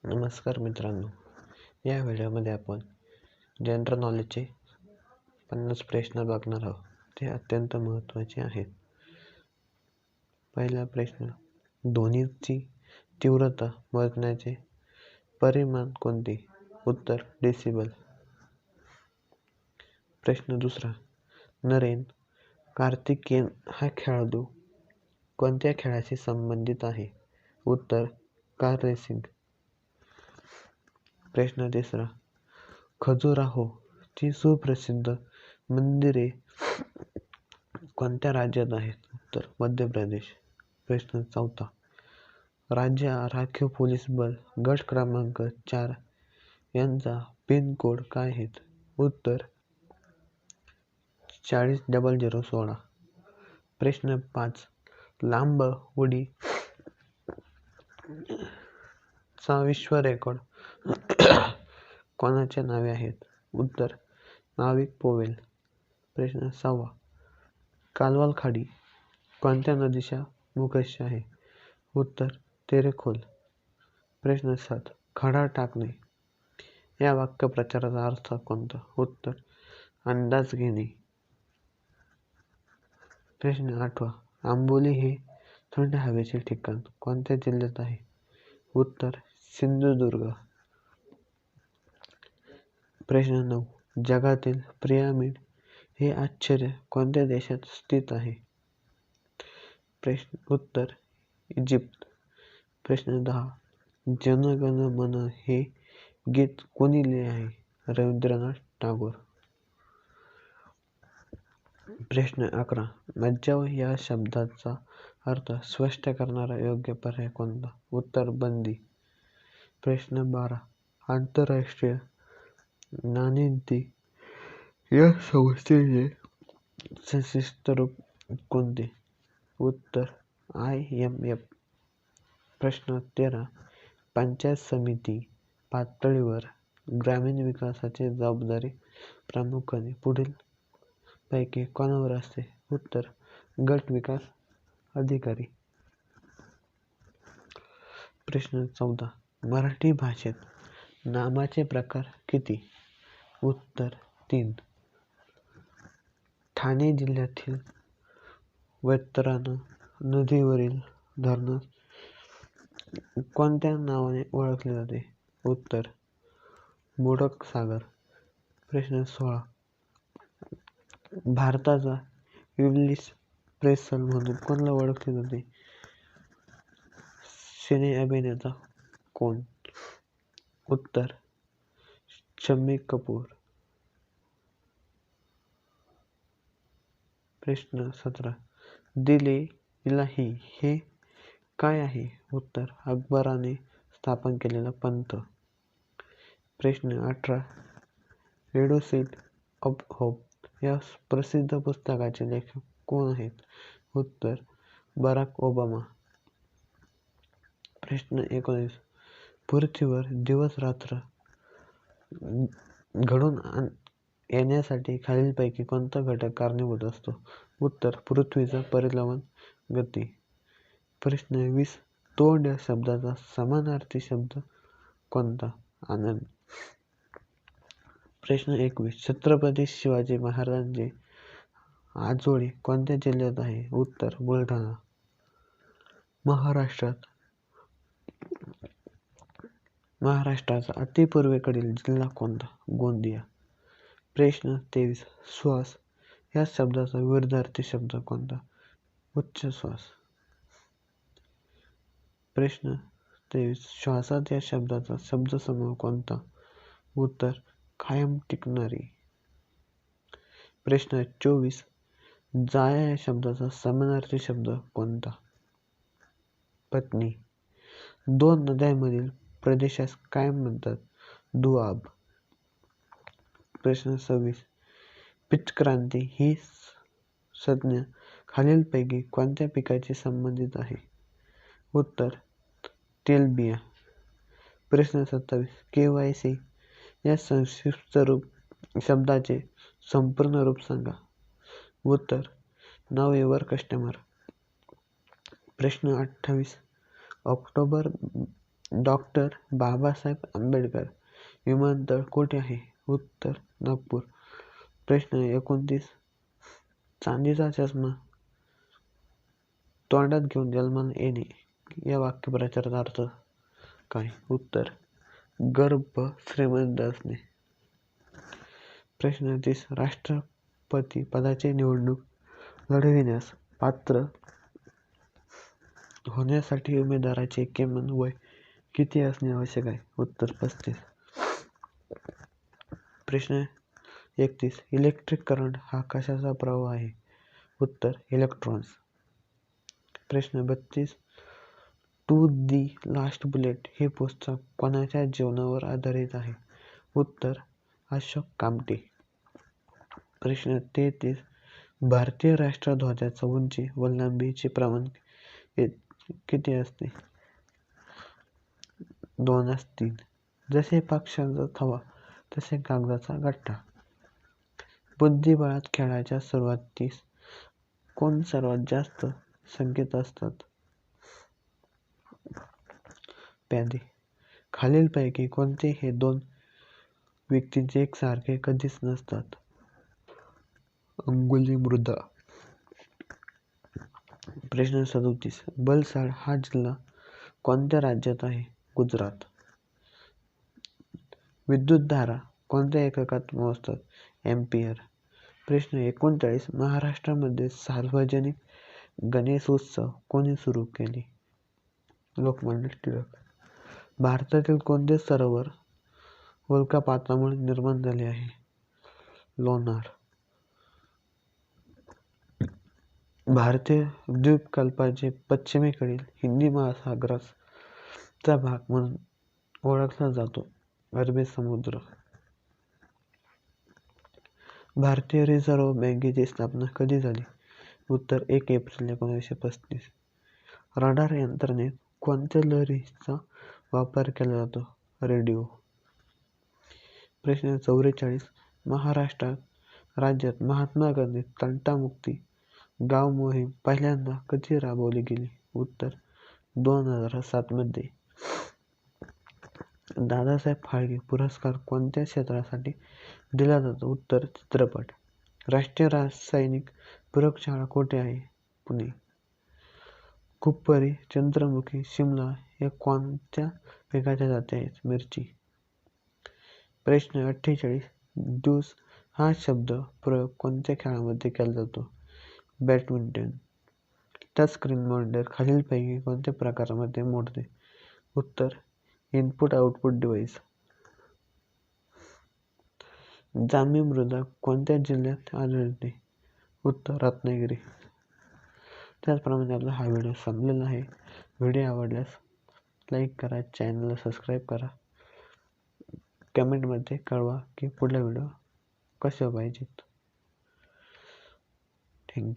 नमस्कार मित्रांनो, या व्हिडिओमध्ये आपण जनरल नॉलेजचे 50 प्रश्न बघणार आहोत. ते अत्यंत महत्त्वाचे आहेत. पहिला प्रश्न, ध्वनीची तीव्रता मोजण्याचे परिमाण कोणते? उत्तर डेसिबल. प्रश्न दुसरा, नरेन कार्तिकेयन हा खेळाडू कोणत्या खेळाशी संबंधित आहे? उत्तर कार रेसिंग. प्रश्न तिसरा, खजुराहो ची सुप्रसिद्ध मंदिरे कोणत्या राज्यात आहेत? उत्तर मध्य प्रदेश. प्रश्न चौथा, राज्य राखीव पोलीस बल गट क्रमांक 4 यांचा पिन कोड काय आहे? उत्तर 400016. प्रश्न 5, लांब उडी चा विश्व रेकॉर्ड कोणाच्या नावे आहेत? उत्तर नाविक पोवेल. प्रश्न 6, कालवाल खाडी कोणत्या नदीच्या मुखशी आहे? उत्तर तेरेखोल. प्रश्न 7, खडा टाकणे या वाक्यप्रचाराचा अर्थ कोणता? उत्तर अंदाज घेणे. प्रश्न 8, आंबोली हे थंड हवेचे ठिकाण कोणत्या जिल्ह्यात आहे? उत्तर सिंधुदुर्ग. प्रश्न 9, जगातील पिरामिड हे आश्चर्य कोणत्या देशात स्थित आहे? उत्तर इजिप्त. प्रश्न 10, जन गण मन हे गीत कोणी लिहिले आहे? रवींद्रनाथ टागोर. प्रश्न 11, मज्जाव या शब्दाचा अर्थ स्पष्ट करणारा योग्य पर्याय कोणता? उत्तर बंदी. प्रश्न 12, आंतरराष्ट्रीय नाणेनिधी या संस्थेचे संक्षिप्त रूप कोणते? उत्तर IMF. प्रश्न 13, पंचायत समिती पातळीवर ग्रामीण विकासाची जबाबदारी प्रामुख्याने पुढील पैकी कोणावर असते? उत्तर गट विकास अधिकारी. प्रश्न 14, मराठी भाषेत नामाचे प्रकार किती? उत्तर 3. ठाणे जिल्ह्यातील वैतरणा नदीवरील धरण कोणत्या नावाने ओळखले जाते? उत्तर मोडक सागर. प्रश्न 16, भारताचा एल्विस प्रेस्ली म्हणून कोणाला ओळखले जाते? सिने अभिनेता कोण? उत्तर शम्मी कपूर. प्रश्न 17, दिल-ए इलाही हे काय आहे? उत्तर अकबराने स्थापन केलेला पंथ. प्रश्न 18, रेडोसिट ऑफ होप या प्रसिद्ध पुस्तकाचे लेखक कोण आहेत? उत्तर बराक ओबामा. प्रश्न 19, पृथ्वीवर दिवस रात्र घडून येण्यासाठी खालीलपैकी कोणता घटक कारणीभूत असतो? उत्तर पृथ्वीचा परिभ्रमण गती. प्रश्न 20, तोंड या शब्दाचा समानार्थी शब्द कोणता? आनंद. प्रश्न 21, छत्रपती शिवाजी महाराजांचे आजोळे कोणत्या जिल्ह्यात आहे? उत्तर बुलढाणा. महाराष्ट्राचा अतिपूर्वेकडील जिल्हा कोणता? गोंदिया. प्रश्न 23, श्वास या शब्दाचा विरुद्धार्थी शब्द कोणता? उच्च श्वास. प्रश्न 23, श्वासात या शब्दाचा शब्दसमूह कोणता? उत्तर कायम टिकणारी. प्रश्न 24, जाया या शब्दाचा समानार्थी शब्द कोणता? पत्नी. दोन नद्यांमधील प्रदेशास काय म्हणतात? दुआब. प्रश्न 26, पीतक्रांती ही संज्ञा खालीलपैकी कोणत्या पिकाशी संबंधित आहे? उत्तर तेलबिया. प्रश्न 27, KYC या संक्षिप्त शब्दाचे संपूर्ण रूप सांगा. उत्तर नाव एवर कस्टमर. प्रश्न 28, ऑक्टोबर डॉक्टर बाबासाहेब आंबेडकर विमानतळ कुठे आहे? उत्तर नागपूर. प्रश्न 29. चांदीचा चष्मा तोंडात घेऊन जन्माला येणे या वाक्यप्रचाराचा अर्थ काय? उत्तर गर्भ श्रीमंत असणे. प्रश्न 30. राष्ट्रपती पदाची निवडणूक लढविण्यास पात्र होण्यासाठी उमेदवाराचे किमान वय किती असणे आवश्यक आहे? उत्तर 35. प्रश्न 31. इलेक्ट्रिक करंट हा कशाचा प्रवाह आहे? उत्तर इलेक्ट्रॉन्स. प्रश्न 32. टू दी लास्ट बुलेट हे पुस्तक कोणाच्या जीवनावर आधारित आहे? उत्तर अशोक कामटे. प्रश्न 33. भारतीय राष्ट्रध्वजाचा उंची व लांबीचे प्रमाण किती असते? 2:3. जसे पक्ष्याचा थवा तसे कागदाचा गठ्ठा. बुद्धिबळात खेळाच्या सुरुवातीस कोण सर्वात जास्त संख्येत असतात? प्यादे. खालीलपैकी कोणते हे दोन व्यक्तींचे एकसारखे कधीच नसतात? अंगुली मृदा. प्रश्न 37. वलसाड हा जिल्हा कोणत्या राज्यात आहे? गुजरात. विद्युतधारा कोणत्या एककात मोजतात? एम्पियर. प्रश्न 39. महाराष्ट्रामध्ये सार्वजनिक गणेशोत्सव कोणी सुरू केले? लोकमान्य टिळक. भारतातील कोणते सरोवर उल्कापातामुळे निर्माण झाले आहे? लोणार. भारतीय द्वीपकल्पाचे पश्चिमेकडील हिंदी महासागराचा भाग म्हणून ओळखला जातो अरबी समुद्र. भारतीय रिझर्व्ह बँकेची स्थापना कधी झाली? उत्तर 1 एप्रिल 1935. रडार यंत्रणेत कोणत्या लहरीचा वापर केला जातो? रेडिओ. प्रश्न 44. महाराष्ट्र राज्यात महात्मा गांधी तंटामुक्ती गाव मोहीम पहिल्यांदा कधी राबवली गेली? उत्तर 2007 मध्ये. दादासाहेब फाळके पुरस्कार कोणत्या क्षेत्रासाठी दिला जातो? उत्तर चित्रपट. राष्ट्रीय रासायनिक प्रयोगशाळा कुठे आहे? पुणे. कुप्परी, चंद्रमुखी, शिमला या कोणत्या पिकाच्या जाती आहेत? मिरची. प्रश्न 48. ड्यूस हा शब्द प्रयोग कोणत्या खेळामध्ये केला जातो? बॅडमिंटन. टचस्क्रीन मॉनिटर खालीलपैकी कोणत्या प्रकारामध्ये मोडते? उत्तर इनपुट आउटपुट डिव्हाइस. जांभी मृदा कोणत्या जिल्ह्यात आढळते? उत्तर रत्नागिरी. त्याचप्रमाणे आपला हा व्हिडिओ संपलेला आहे. व्हिडिओ आवडल्यास लाईक करा, चॅनलला सबस्क्राईब करा. कमेंटमध्ये कळवा की पुढला व्हिडिओ कसे पाहिजेत.